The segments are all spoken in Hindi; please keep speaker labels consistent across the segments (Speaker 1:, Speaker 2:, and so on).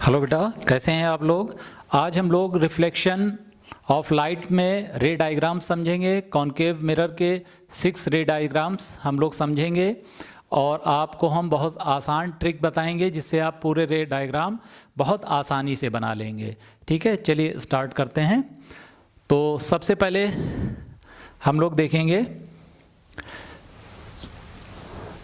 Speaker 1: हेलो बेटा, कैसे हैं आप लोग। आज हम लोग रिफ्लेक्शन ऑफ लाइट में रे डायग्राम्स समझेंगे। कॉन्केव मिरर के 6 रे डायग्राम्स हम लोग समझेंगे और आपको हम बहुत आसान ट्रिक बताएंगे जिससे आप पूरे रे डायग्राम बहुत आसानी से बना लेंगे। ठीक है, चलिए स्टार्ट करते हैं। तो सबसे पहले हम लोग देखेंगे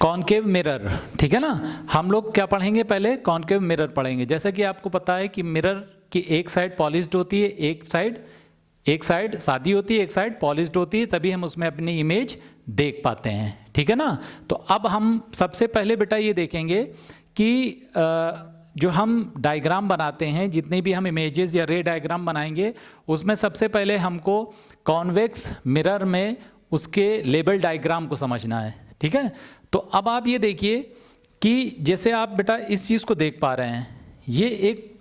Speaker 1: कॉन्केव मिरर। ठीक है ना, हम लोग क्या पढ़ेंगे, पहले कॉन्केव मिरर पढ़ेंगे। जैसा कि आपको पता है कि मिरर की एक साइड पॉलिश्ड होती है, एक साइड सादी होती है, एक साइड पॉलिश्ड होती है, तभी हम उसमें अपनी इमेज देख पाते हैं। ठीक है ना। तो अब हम सबसे पहले बेटा ये देखेंगे कि जो हम डायग्राम बनाते हैं, जितने भी हम इमेजेस या रे डायग्राम बनाएंगे, उसमें सबसे पहले हमको कॉन्वेक्स मिरर में उसके लेबल डायग्राम को समझना है। ठीक है, तो अब आप ये देखिए कि जैसे आप बेटा इस चीज़ को देख पा रहे हैं, ये एक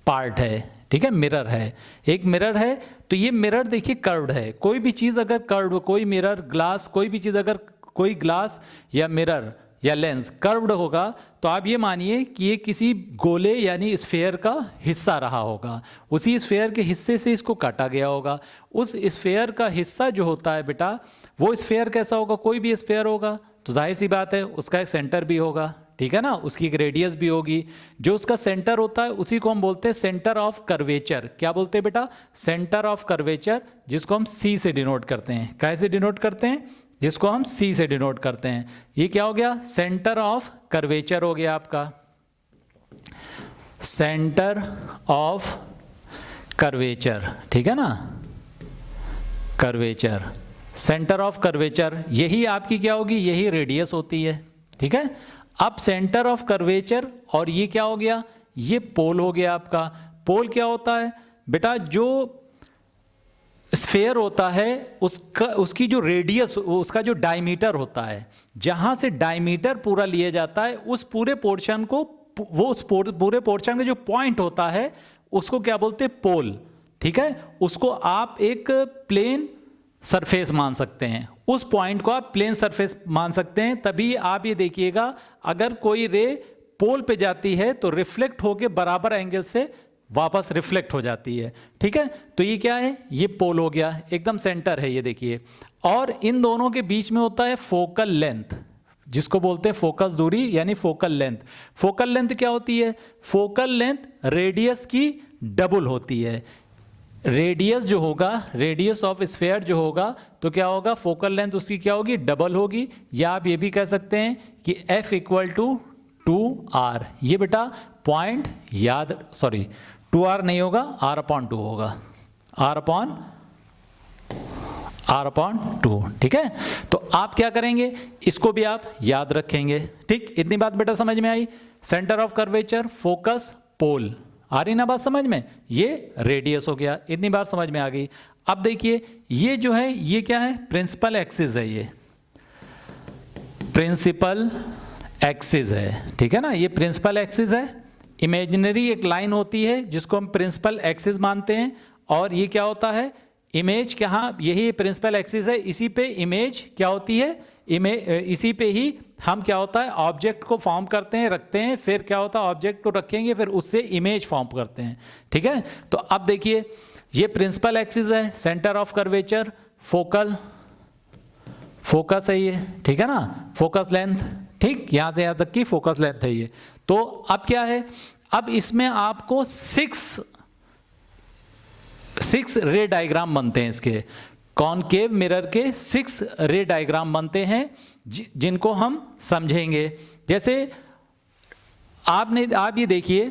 Speaker 1: पार्ट है। ठीक है, मिरर है, एक मिरर है। तो ये मिरर देखिए कर्व्ड है। कोई भी चीज़ अगर कर्व्ड, कोई मिरर, ग्लास, कोई भी चीज़ अगर कोई ग्लास या मिरर या लेंस कर्व्ड होगा तो आप ये मानिए कि ये किसी गोले यानी स्फेयर का हिस्सा रहा होगा। उसी स्फेयर के हिस्से से इसको काटा गया होगा। उस स्फेयर का हिस्सा जो होता है बेटा, वो स्फेयर कैसा होगा, कोई भी स्फेयर होगा तो जाहिर सी बात है उसका एक सेंटर भी होगा। ठीक है ना, उसकी एक रेडियस भी होगी। जो उसका सेंटर होता है उसी को हम बोलते हैं सेंटर ऑफ कर्वेचर। क्या बोलते हैं बेटा, सेंटर ऑफ कर्वेचर, जिसको हम सी से डिनोट करते हैं। कैसे डिनोट करते हैं, जिसको हम सी से डिनोट करते हैं। ये क्या हो गया, सेंटर ऑफ कर्वेचर हो गया आपका, सेंटर ऑफ कर्वेचर। ठीक है ना, कर्वेचर, सेंटर ऑफ कर्वेचर, यही आपकी क्या होगी, यही रेडियस होती है। ठीक है, अब सेंटर ऑफ कर्वेचर और ये क्या हो गया, ये पोल हो गया आपका। पोल क्या होता है बेटा, जो स्फेयर होता है उसकी जो रेडियस, उसका जो डायमीटर होता है, जहां से डायमीटर पूरा लिया जाता है, उस पूरे पोर्शन को, वो उस पूरे पोर्शन का जो पॉइंट होता है उसको क्या बोलते हैं, पोल। ठीक है, उसको आप एक प्लेन सरफेस मान सकते हैं, उस पॉइंट को आप प्लेन सरफेस मान सकते हैं। तभी आप ये देखिएगा, अगर कोई रे पोल पे जाती है तो रिफ्लेक्ट होके बराबर एंगल से वापस रिफ्लेक्ट हो जाती है। ठीक है, तो ये क्या है, ये पोल हो गया, एकदम सेंटर है ये देखिए। और इन दोनों के बीच में होता है फोकल लेंथ, जिसको बोलते हैं फोकस दूरी यानी फोकल लेंथ। फोकल लेंथ क्या होती है, फोकल लेंथ रेडियस की डबल होती है। रेडियस जो होगा, रेडियस ऑफ स्फेयर जो होगा, तो क्या होगा, फोकल लेंथ उसकी क्या होगी, डबल होगी। या आप ये भी कह सकते हैं कि F = 2R। ये बेटा पॉइंट याद, सॉरी 2R नहीं होगा, R/2 होगा, R/2। ठीक है, तो आप क्या करेंगे, इसको भी आप याद रखेंगे। ठीक, इतनी बात बेटा समझ में आई। सेंटर ऑफ कर्वेचर, फोकस, पोल, आ रही ना बात समझ में। ये रेडियस हो गया, इतनी बात समझ में आ गई। अब देखिए ये जो है, ये क्या है, प्रिंसिपल एक्सिस है, ये प्रिंसिपल एक्सिस है। ठीक है ना, ये प्रिंसिपल एक्सिस है। इमेजिनरी एक लाइन होती है जिसको हम प्रिंसिपल एक्सिस मानते हैं। और ये क्या होता है, इमेज, क्या, यही प्रिंसिपल एक्सिस है, इसी पे इमेज क्या होती है, इसी पे ही हम क्या होता है, ऑब्जेक्ट को फॉर्म करते हैं, रखते हैं, फिर क्या होता है, ऑब्जेक्ट को रखेंगे, फिर उससे इमेज फॉर्म करते हैं। ठीक है, तो अब देखिए ये प्रिंसिपल एक्सिस है, सेंटर ऑफ कर्वेचर, फोकस है ये। ठीक है ना, फोकस लेंथ, ठीक, यहां से यहां तक की फोकस लेंथ है ये। तो अब क्या है, अब इसमें आपको 6 रे डायग्राम बनते हैं इसके। कॉन्केव मिरर के 6 रे डायग्राम बनते हैं जिनको हम समझेंगे। जैसे आप ये देखिए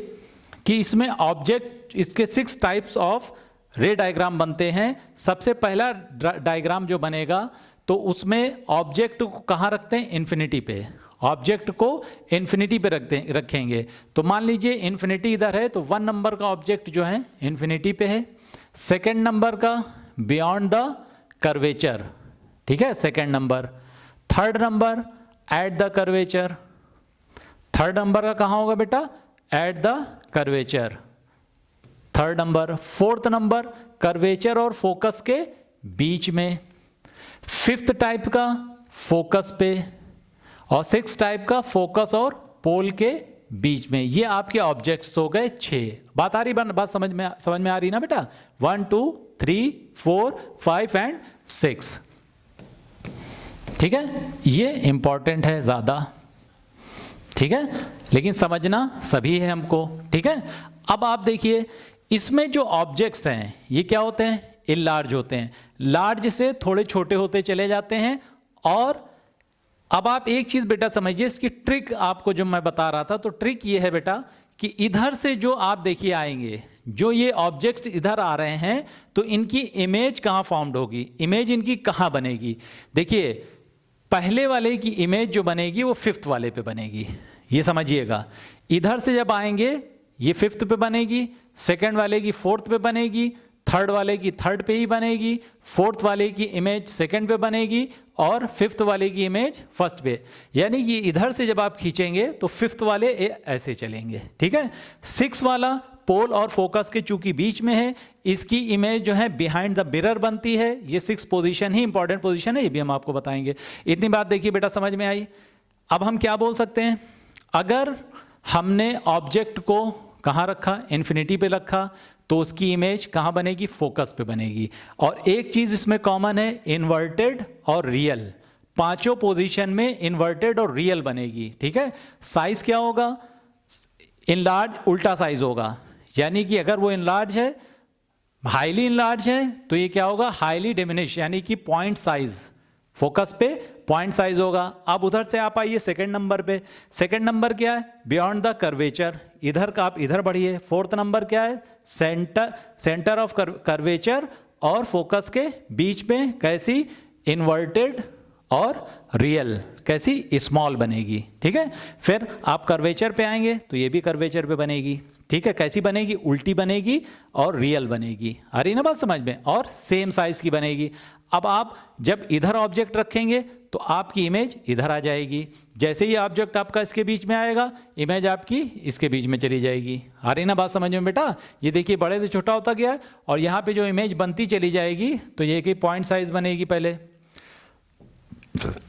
Speaker 1: कि इसमें ऑब्जेक्ट, इसके 6 टाइप्स ऑफ रे डायग्राम बनते हैं। सबसे पहला डायग्राम जो बनेगा तो उसमें ऑब्जेक्ट को कहाँ रखते हैं, इन्फिनिटी पे। ऑब्जेक्ट को इन्फिनिटी पे रखेंगे। तो मान लीजिए इन्फिनिटी इधर है, तो 1 नंबर का ऑब्जेक्ट जो है इन्फिनिटी पे है। सेकेंड नंबर का बियॉन्ड द कर्वेचर, ठीक है, second number. Third number at the curvature, third number का कहाँ होगा बेटा, at the curvature, third number. Fourth number curvature और फोकस के बीच में। फिफ्थ टाइप का फोकस पे, और 6 टाइप का फोकस और पोल के बीच में। ये आपके ऑब्जेक्ट्स हो गए 6। बात आ रही, बात समझ में आ रही ना बेटा? 1 2 3 4 5 एंड 6। ठीक है, ये इंपॉर्टेंट है ज़्यादा, ठीक है, लेकिन समझना सभी है हमको। ठीक है, अब आप देखिए इसमें जो ऑब्जेक्ट्स हैं ये क्या होते हैं? इनलार्ज होते हैं। लार्ज से थोड़े छोटे होते चले जाते हैं। और अब आप एक चीज बेटा समझिए, इसकी ट्रिक आपको जो मैं बता रहा था, तो ट्रिक ये है बेटा कि इधर से जो आप देखिए आएंगे, जो ये ऑब्जेक्ट्स इधर आ रहे हैं, तो इनकी इमेज कहां फॉर्म्ड होगी? इमेज इनकी कहां बनेगी? देखिए पहले वाले की इमेज जो बनेगी वो 5th वाले पे बनेगी, ये समझिएगा। इधर से जब आएंगे ये 5th पे बनेगी, सेकंड वाले की 4th पे बनेगी, थर्ड वाले की 3rd पे ही बनेगी, 4th वाले की इमेज 2nd पे बनेगी और 5th वाले की इमेज 1st पे। यानी कि इधर से जब आप खींचेंगे तो 5th वाले ऐसे चलेंगे। ठीक है, 6 वाला पोल और फोकस के चूंकि बीच में है, इसकी इमेज जो है बिहाइंड द मिरर बनती है। ये 6 पोजीशन ही इंपॉर्टेंट पोजीशन है, ये भी हम आपको बताएंगे। इतनी बात देखिए बेटा समझ में आई। अब हम क्या बोल सकते हैं? अगर हमने ऑब्जेक्ट को कहाँ रखा? इन्फिनिटी पे रखा, तो उसकी इमेज कहाँ बनेगी? फोकस पे बनेगी। और एक चीज इसमें कॉमन है, इन्वर्टेड और रियल। पांचों पोजीशन में इन्वर्टेड और रियल बनेगी। ठीक है, साइज क्या होगा? इनलार्ज उल्टा साइज होगा, यानी कि अगर वो इनलार्ज है, हाईली इनलार्ज है, तो ये क्या होगा? हाईली डिमिनिश, यानी कि पॉइंट साइज। फोकस पे पॉइंट साइज होगा। अब उधर से आप आइए सेकंड नंबर पे। सेकंड नंबर क्या है? Beyond the curvature. इधर का आप इधर बढ़िए। 4th नंबर क्या है? सेंटर ऑफ कर्वेचर और फोकस के बीच में कैसी? इन्वर्टेड और रियल, कैसी? स्मॉल बनेगी। ठीक है, फिर आप कर्वेचर पे आएंगे तो ये भी कर्वेचर पे बनेगी। ठीक है, कैसी बनेगी? उल्टी बनेगी और रियल बनेगी। आ रही ना बात समझ में? और सेम साइज की बनेगी। अब आप जब इधर ऑब्जेक्ट रखेंगे तो आपकी इमेज इधर आ जाएगी। जैसे ही ऑब्जेक्ट आपका इसके बीच में आएगा, इमेज आपकी इसके बीच में चली जाएगी। आ रही ना बात समझ में बेटा? ये देखिए बड़े से छोटा होता गया है, और यहाँ पे जो इमेज बनती चली जाएगी, तो ये कि पॉइंट साइज बनेगी पहले,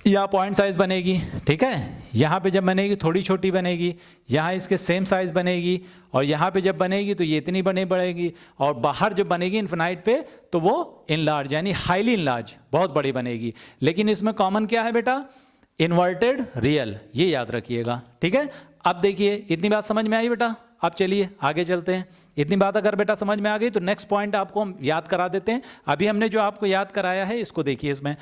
Speaker 1: या पॉइंट साइज बनेगी। ठीक है, यहाँ पे जब बनेगी थोड़ी छोटी बनेगी, यहाँ इसके सेम साइज बनेगी, और यहाँ पे जब बनेगी तो ये इतनी बढ़ेगी, और बाहर जब बनेगी इन्फिनाइट पे तो वो इनलार्ज, यानी हाईली इनलार्ज, बहुत बड़ी बनेगी। लेकिन इसमें कॉमन क्या है बेटा? इन्वर्टेड रियल, ये याद रखिएगा। ठीक है, अब देखिए इतनी बात समझ में आई बेटा? अब चलिए आगे चलते हैं। इतनी बात अगर बेटा समझ में आ गई तो नेक्स्ट पॉइंट आपको हम याद करा देते हैं। अभी हमने जो आपको याद कराया है इसको देखिए। इसमें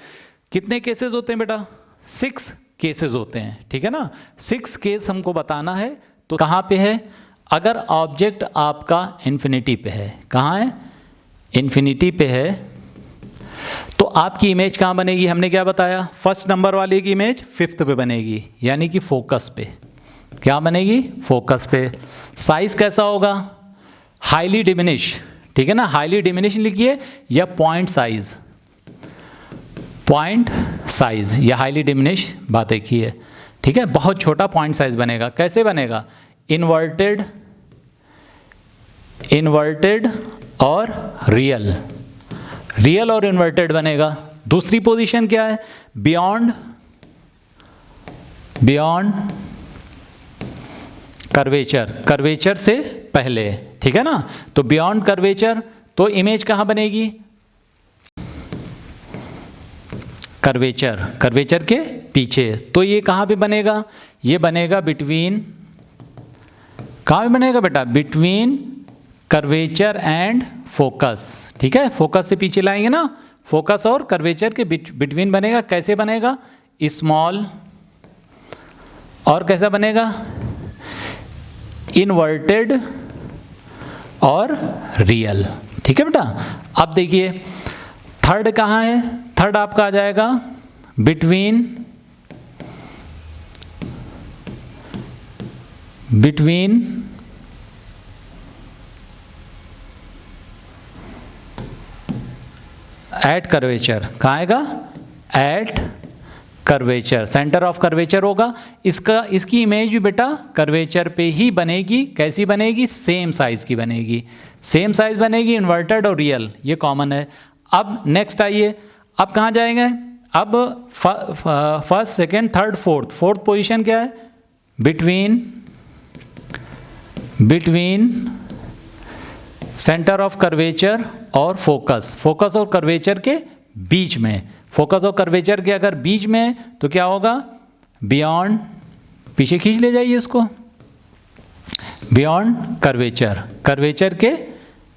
Speaker 1: कितने केसेस होते हैं बेटा? 6 केसेस होते हैं। ठीक है ना, 6 केस हमको बताना है। तो कहाँ पे है? अगर ऑब्जेक्ट आपका इन्फिनिटी पे है, कहाँ है? इन्फिनिटी पे है, तो आपकी इमेज कहाँ बनेगी? हमने क्या बताया? 1st नंबर वाली की इमेज 5th पे बनेगी, यानी कि फोकस पे। क्या बनेगी? फोकस पे। साइज कैसा होगा? Highly diminish. ठीक है ना, हाईली डिमिनिश लिखिए, या पॉइंट साइज। पॉइंट साइज या हाईली डिमिनिश, बात एक ही है। ठीक है, बहुत छोटा पॉइंट साइज बनेगा। कैसे बनेगा? इन्वर्टेड, इन्वर्टेड और रियल, रियल और इन्वर्टेड बनेगा। दूसरी पोजीशन क्या है? बियॉन्ड, बियॉन्ड कर्वेचर, कर्वेचर से पहले। ठीक है ना, तो बियॉन्ड कर्वेचर, तो इमेज कहाँ बनेगी? कर्वेचर, कर्वेचर के पीछे। तो ये कहाँ पे बनेगा? ये बनेगा बिटवीन, कहाँ पे बनेगा बेटा? Between curvature and focus. ठीक है, फोकस से पीछे लाएंगे ना, फोकस और कर्वेचर के बिटवीन बनेगा। कैसे बनेगा? स्मॉल, और कैसा बनेगा? इन्वर्टेड और रियल। ठीक है बेटा, अब देखिए थर्ड कहाँ है? थर्ड आपका आ जाएगा बिटवीन, बिटवीन एट कर्वेचर। कहाँ आएगा? At curvature, centre of curvature होगा। इसकी इमेज भी बेटा कर्वेचर पे ही बनेगी। कैसी बनेगी? सेम साइज की बनेगी, सेम साइज बनेगी, इन्वर्टेड और रियल, ये कॉमन है। अब नेक्स्ट आइए, अब कहाँ जाएंगे? अब first, second, third, fourth. Fourth position क्या है? Between between centre of curvature और फोकस, फोकस और कर्वेचर के बीच में, फोकस और कर्वेचर के अगर बीच में है तो क्या होगा, बियॉन्ड, पीछे खींच ले जाइए इसको, बियॉन्ड कर्वेचर, कर्वेचर के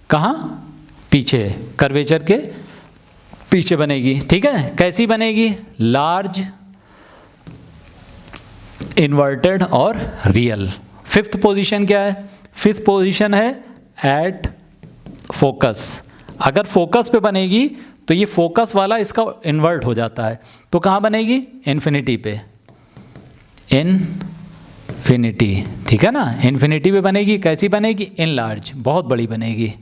Speaker 1: कहाँ, पीछे, कर्वेचर के पीछे बनेगी। ठीक है, कैसी बनेगी, लार्ज, इन्वर्टेड और रियल। फिफ्थ पोजीशन क्या है, फिफ्थ पोजीशन है एट फोकस। अगर फोकस पे बनेगी तो ये फोकस वाला इसका इन्वर्ट हो जाता है, तो कहाँ बनेगी, इन्फिनिटी पे, इनफिनिटी। ठीक है ना, इन्फिनिटी पे बनेगी। कैसी बनेगी, इन लार्ज, बहुत बड़ी बनेगी,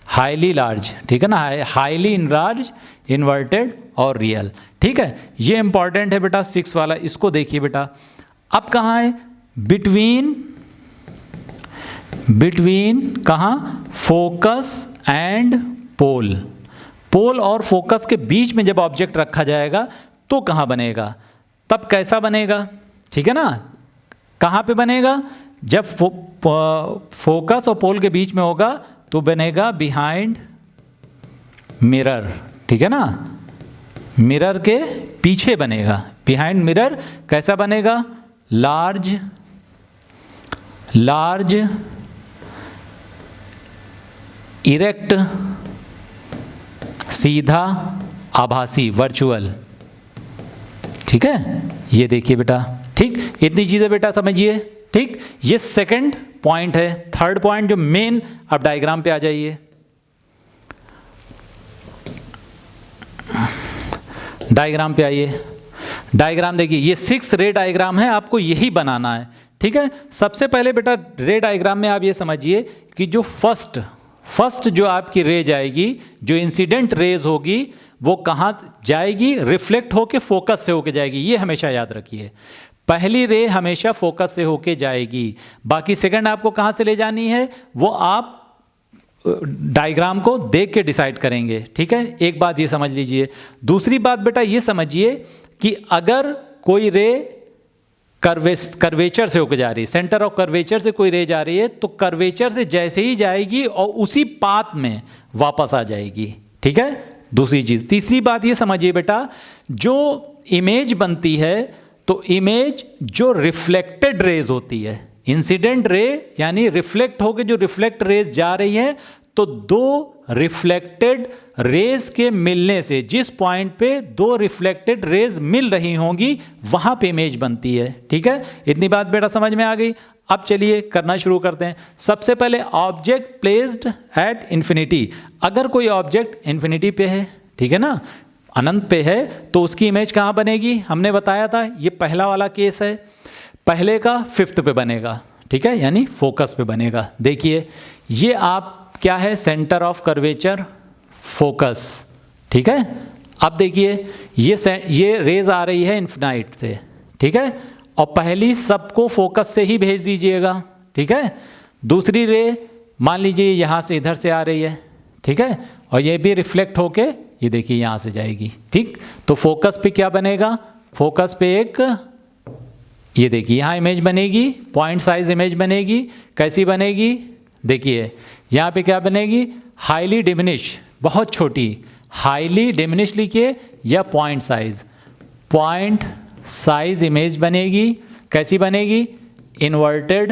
Speaker 1: हाईली लार्ज। ठीक है ना, हाईली इन लार्ज, इन्वर्टेड और रियल। ठीक है, ये इंपॉर्टेंट है बेटा 6 वाला, इसको देखिए बेटा। अब कहाँ है, बिटवीन, बिटवीन कहाँ, फोकस एंड पोल, पोल और फोकस के बीच में जब ऑब्जेक्ट रखा जाएगा तो कहाँ बनेगा, तब कैसा बनेगा। ठीक है ना, कहाँ पे बनेगा, जब फोकस और पोल के बीच में होगा तो बनेगा बिहाइंड मिरर। ठीक है ना, मिरर के पीछे बनेगा, बिहाइंड मिरर। कैसा बनेगा, लार्ज, लार्ज, इरेक्ट, सीधा, आभासी, वर्चुअल। ठीक है, ये देखिए बेटा। ठीक, इतनी चीजें बेटा समझिए। ठीक, ये सेकंड पॉइंट है। थर्ड पॉइंट जो मेन, अब डायग्राम पे आ जाइए। डायग्राम पे आइए। डायग्राम देखिए, ये 6 रे डायग्राम है, आपको यही बनाना है। ठीक है, सबसे पहले बेटा रे डायग्राम में आप ये समझिए कि जो फर्स्ट जो आपकी रे जाएगी, जो इंसिडेंट रेज होगी, वो कहाँ जाएगी, रिफ्लेक्ट होके फोकस से होके जाएगी। ये हमेशा याद रखिए, पहली रे हमेशा फोकस से होके जाएगी, बाकी सेकंड आपको कहाँ से ले जानी है वो आप डायग्राम को देख के डिसाइड करेंगे। ठीक है, एक बात ये समझ लीजिए। दूसरी बात बेटा ये समझिए कि अगर कोई रे कर्वेचर से होकर जा रही है, सेंटर ऑफ कर्वेचर से कोई रे जा रही है, तो कर्वेचर से जैसे ही जाएगी और उसी पाथ में वापस आ जाएगी। ठीक है, दूसरी चीज। तीसरी बात ये समझिए बेटा, जो इमेज बनती है तो इमेज जो रिफ्लेक्टेड रेज होती है, इंसिडेंट रे यानी रिफ्लेक्ट होकर जो रिफ्लेक्ट रेज जा रही है, तो दो रिफ्लेक्टेड रेज के मिलने से, जिस पॉइंट पे दो रिफ्लेक्टेड रेज मिल रही होंगी वहां पे इमेज बनती है। ठीक है, इतनी बात बेटा समझ में आ गई। अब चलिए करना शुरू करते हैं। सबसे पहले ऑब्जेक्ट प्लेस्ड एट इंफिनिटी। अगर कोई ऑब्जेक्ट इंफिनिटी पे है, ठीक है ना, अनंत पे है, तो उसकी इमेज कहाँ बनेगी, हमने बताया था ये पहला वाला केस है, पहले का 5th पे बनेगा। ठीक है, यानी फोकस पे बनेगा। देखिए ये आप क्या है, सेंटर ऑफ कर्वेचर, फोकस। ठीक है, अब देखिए ये रेज आ रही है इन्फिनाइट से। ठीक है, और पहली सबको फोकस से ही भेज दीजिएगा। ठीक है, दूसरी रे मान लीजिए यहाँ से इधर से आ रही है। ठीक है, और ये भी रिफ्लेक्ट होके ये देखिए यहाँ से जाएगी। ठीक, तो फोकस पे क्या बनेगा, फोकस पे एक ये देखिए यहाँ इमेज बनेगी, पॉइंट साइज इमेज बनेगी। कैसी बनेगी, देखिए यहाँ पे क्या बनेगी, हाईली डिमिनिश, बहुत छोटी, हाईली डिमिनिश लिखिए, या पॉइंट साइज इमेज बनेगी। कैसी बनेगी, इन्वर्टेड,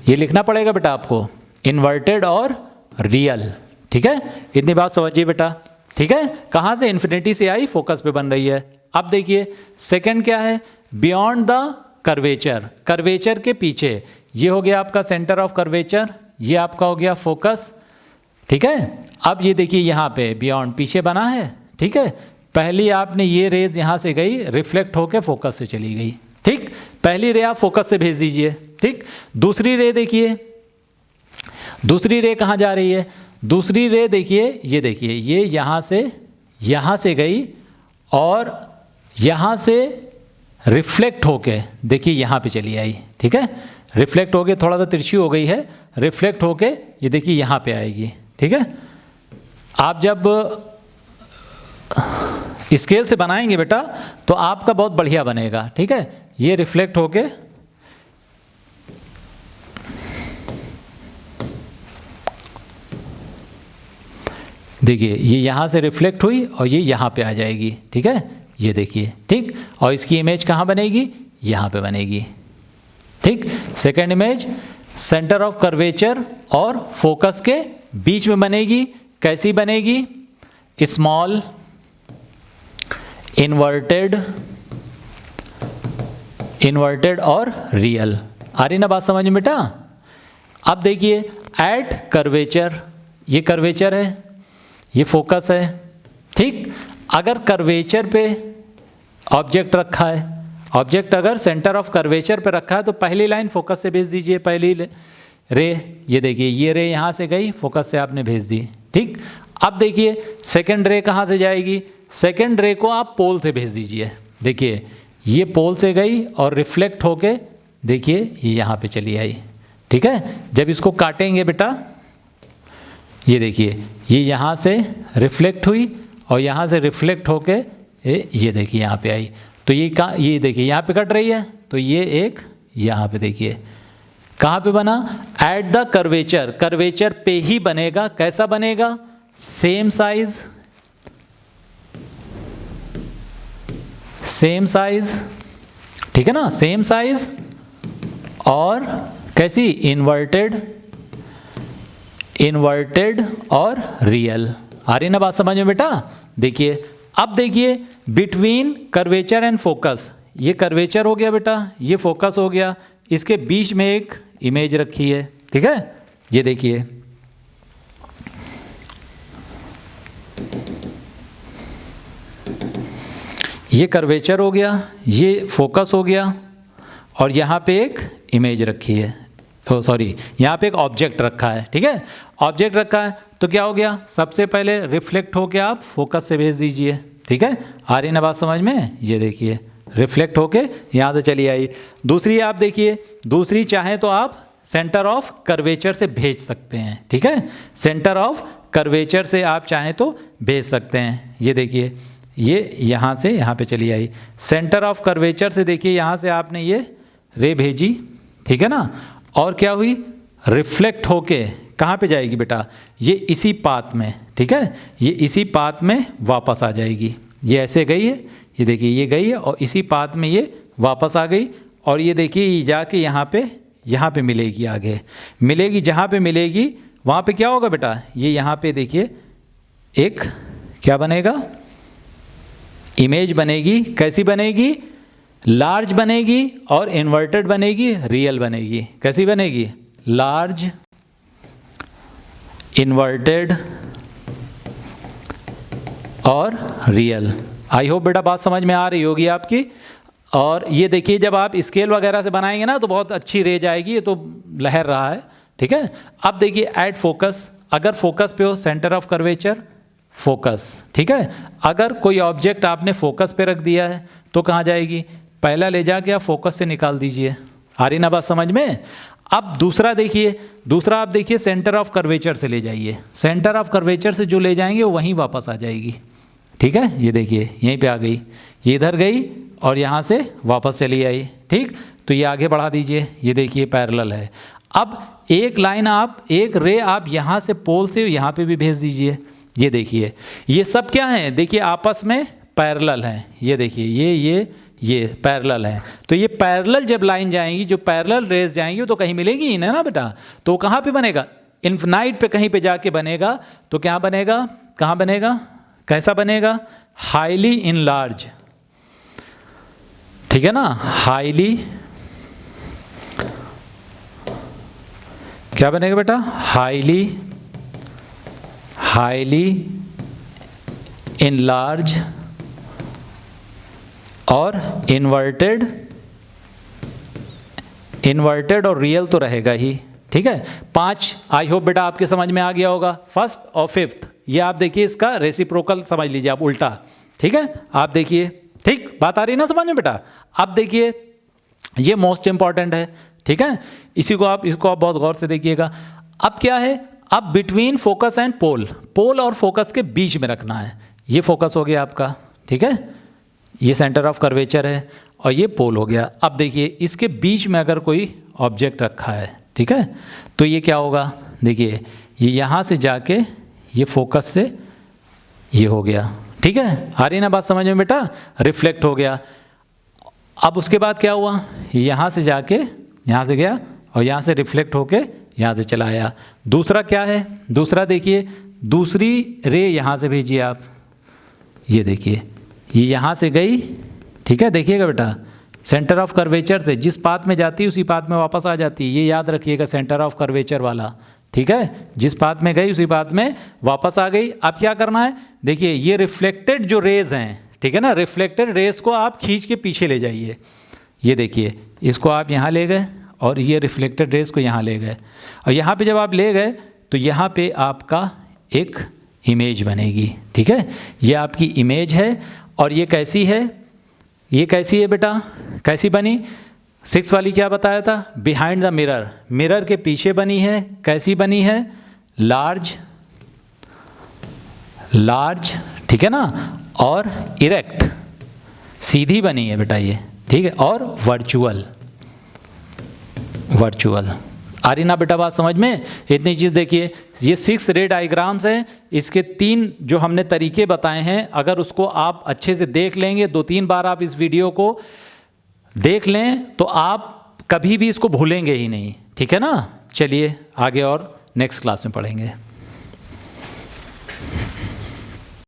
Speaker 1: ये लिखना पड़ेगा बेटा आपको, इन्वर्टेड और रियल। ठीक है, इतनी बात समझिए बेटा। ठीक है, कहाँ से, इन्फिनिटी से आई, फोकस पे बन रही है। अब देखिए सेकंड क्या है, बियॉन्ड द कर्वेचर, कर्वेचर के पीछे। ये हो गया आपका सेंटर ऑफ कर्वेचर, ये आपका हो गया फोकस। ठीक है, अब ये देखिए यहाँ पे बियॉन्ड पीछे बना है। ठीक है, पहली आपने ये रेज यहाँ से गई, रिफ्लेक्ट होकर फोकस से चली गई। ठीक, पहली रे आप फोकस से भेज दीजिए। ठीक, दूसरी रे देखिए, दूसरी रे कहाँ जा रही है, दूसरी रे देखिए, ये देखिए ये यहाँ से गई और यहाँ से रिफ्लेक्ट होके देखिए यहाँ पे चली आई। ठीक है, रिफ्लेक्ट होके थोड़ा सा तिरछी हो गई है, रिफ्लेक्ट होके ये देखिए यहाँ पे आएगी। ठीक है, आप जब स्केल से बनाएंगे बेटा तो आपका बहुत बढ़िया बनेगा। ठीक है, ये रिफ्लेक्ट होके देखिए ये यहाँ से रिफ्लेक्ट हुई और ये यहाँ पे आ जाएगी, ठीक है, ये देखिए, ठीक। और इसकी इमेज कहाँ बनेगी, यहाँ पे बनेगी, ठीक। Second image centre of curvature और फोकस के बीच में बनेगी। कैसी बनेगी, स्मॉल इन्वर्टेड और रियल। आ रही ना बात समझ में बेटा। अब देखिए एट कर्वेचर, ये कर्वेचर है, ये फोकस है, ठीक। अगर कर्वेचर पे ऑब्जेक्ट रखा है, ऑब्जेक्ट अगर सेंटर ऑफ कर्वेचर पे रखा है तो पहली लाइन फोकस से भेज दीजिए, पहली रे, ये देखिए ये रे यहाँ से गई, फोकस से आपने भेज दी, ठीक। अब देखिए सेकंड रे कहाँ से जाएगी, सेकंड रे को आप पोल से भेज दीजिए। देखिए ये पोल से गई और रिफ्लेक्ट होके देखिए ये यहाँ पे चली आई, ठीक है। जब इसको काटेंगे बेटा, ये देखिए ये यहाँ से रिफ्लेक्ट हुई और यहाँ से रिफ्लेक्ट होके ये देखिए यहाँ पे आई। तो ये देखिए यहाँ पे कट रही है, तो ये एक यहाँ पे देखिए कहाँ पे बना, एट द कर्वेचर, कर्वेचर पे ही बनेगा। कैसा बनेगा, सेम साइज, ठीक है ना, सेम साइज और कैसी, इन्वर्टेड और रियल। आ रही ना बात समझ में बेटा। देखिए अब देखिए बिटवीन कर्वेचर एंड फोकस, ये कर्वेचर हो गया बेटा, ये फोकस हो गया, इसके बीच में एक इमेज रखी है, ठीक है। ये देखिए ये कर्वेचर हो गया, ये फोकस हो गया और यहाँ पे एक इमेज रखी है, सॉरी यहाँ पे एक ऑब्जेक्ट रखा है, ठीक है। ऑब्जेक्ट रखा है तो क्या हो गया, सबसे पहले रिफ्लेक्ट होके आप फोकस से भेज दीजिए, ठीक है। आ रही ना बात समझ में। ये देखिए रिफ्लेक्ट होके यहाँ से चली आई। दूसरी आप देखिए, दूसरी चाहे तो आप सेंटर ऑफ कर्वेचर से भेज सकते हैं, ठीक है। सेंटर ऑफ कर्वेचर से आप चाहें तो भेज सकते हैं। ये देखिए ये यहाँ से यहाँ पे चली आई, सेंटर ऑफ कर्वेचर से देखिए यहाँ से आपने ये रे भेजी, ठीक है ना, और क्या हुई, रिफ्लेक्ट होके कहाँ पे जाएगी बेटा, ये इसी पाथ में, ठीक है, ये इसी पाथ में वापस आ जाएगी। ये ऐसे गई है, ये देखिए ये गई है और इसी पाथ में ये वापस आ गई और ये देखिए ये जाके यहाँ पे मिलेगी, आगे मिलेगी, जहाँ पे मिलेगी वहाँ पे क्या होगा बेटा, ये यहाँ पे देखिए एक क्या बनेगा, इमेज बनेगी। कैसी बनेगी, लार्ज बनेगी और इन्वर्टेड बनेगी, रियल बनेगी। कैसी बनेगी, लार्ज इन्वर्टेड और रियल। आई होप बेटा बात समझ में आ रही होगी आपकी। और ये देखिए जब आप स्केल वगैरह से बनाएंगे ना तो बहुत अच्छी रेंज आएगी। ये तो लहर रहा है, ठीक है। अब देखिए ऐड फोकस, अगर फोकस पे हो सेंटर ऑफ कर्वेचर फोकस, ठीक है। अगर कोई ऑब्जेक्ट आपने फोकस पे रख दिया है तो कहाँ जाएगी, पहला ले जाके आप फोकस से निकाल दीजिए। आ रही ना बात समझ में। अब दूसरा देखिए, दूसरा आप देखिए सेंटर ऑफ कर्वेचर से ले जाइए, सेंटर ऑफ कर्वेचर से जो ले जाएंगे वो वहीं वापस आ जाएगी, ठीक है। ये देखिए यहीं पे आ गई, ये इधर गई और यहाँ से वापस चली आई, ठीक। तो ये आगे बढ़ा दीजिए, ये देखिए पैरेलल है। अब एक लाइन आप, एक रे आप यहाँ से पोल से यहाँ पे भी भेज दीजिए। ये देखिए ये सब क्या है, देखिए आपस में पैरेलल हैं। ये देखिए ये पैरेलल है। तो ये पैरेलल जब लाइन जाएंगी, जो पैरेलल रेज जाएंगी तो कहीं मिलेगी ही ना बेटा। तो कहाँ पे बनेगा, इन्फिनाइट पे कहीं पे जाके बनेगा। तो क्या बनेगा, कहाँ बनेगा, कैसा बनेगा, हाईली इनलार्ज, ठीक है ना। हाईली क्या बनेगा बेटा, हाईली इनलार्ज और इन्वर्टेड और रियल तो रहेगा ही, ठीक है। 5 आई होप बेटा आपके समझ में आ गया होगा। फर्स्ट और फिफ्थ ये आप देखिए, इसका रेसिप्रोकल समझ लीजिए आप, उल्टा, ठीक है। आप देखिए, ठीक बात आ रही ना समझ में बेटा। अब देखिए ये मोस्ट इंपॉर्टेंट है, ठीक है। इसको आप बहुत गौर से देखिएगा। अब क्या है, अब बिटवीन फोकस एंड पोल, पोल और फोकस के बीच में रखना है। ये फोकस हो गया आपका, ठीक है, ये सेंटर ऑफ कर्वेचर है और ये पोल हो गया। अब देखिए इसके बीच में अगर कोई ऑब्जेक्ट रखा है, ठीक है, तो ये क्या होगा, देखिए ये यहाँ से जाके ये फोकस से ये हो गया, ठीक है, आ रही ना बात समझ में बेटा, रिफ्लेक्ट हो गया। अब उसके बाद क्या हुआ, यहाँ से जाके यहाँ से गया और यहाँ से रिफ्लेक्ट होके यहाँ से चला आया। दूसरा क्या है, दूसरा देखिए, दूसरी रे यहाँ से भेजिए आप, ये देखिए ये यहाँ से गई, ठीक है, देखिएगा बेटा, सेंटर ऑफ कर्वेचर से जिस पाथ में जाती है उसी पाथ में वापस आ जाती है, ये याद रखिएगा, सेंटर ऑफ कर्वेचर वाला, ठीक है, जिस पाथ में गई उसी पाथ में वापस आ गई। अब क्या करना है, देखिए ये रिफ्लेक्टेड जो रेज हैं, ठीक है ना, रिफ्लेक्टेड रेज को आप खींच के पीछे ले जाइए, ये देखिए इसको आप यहाँ ले गए और ये रिफ्लेक्टेड रेज को यहाँ ले गए, और यहाँ पे जब आप ले गए तो यहाँ पे आपका एक इमेज बनेगी, ठीक है, ये आपकी इमेज है। और ये कैसी है, ये कैसी है बेटा, कैसी बनी, 6 वाली क्या बताया था, बिहाइंड द मिरर, मिरर के पीछे बनी है, कैसी बनी है, लार्ज, लार्ज, ठीक है ना, और इरेक्ट, सीधी बनी है बेटा ये, ठीक है, और वर्चुअल, वर्चुअल। आ रही ना बेटा बात समझ में, इतनी चीज़ देखिए, ये 6 रे डायग्राम्स हैं, इसके 3 जो हमने तरीके बताए हैं, अगर उसको आप अच्छे से देख लेंगे, 2-3 बार आप इस वीडियो को देख लें तो आप कभी भी इसको भूलेंगे ही नहीं, ठीक है ना। चलिए आगे और नेक्स्ट क्लास में पढ़ेंगे।